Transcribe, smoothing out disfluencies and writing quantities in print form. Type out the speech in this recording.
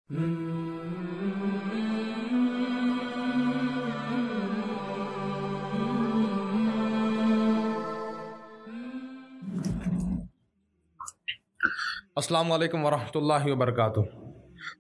अस्सलाम वालेकुम वरहमतुल्लाहि वबरकातुह।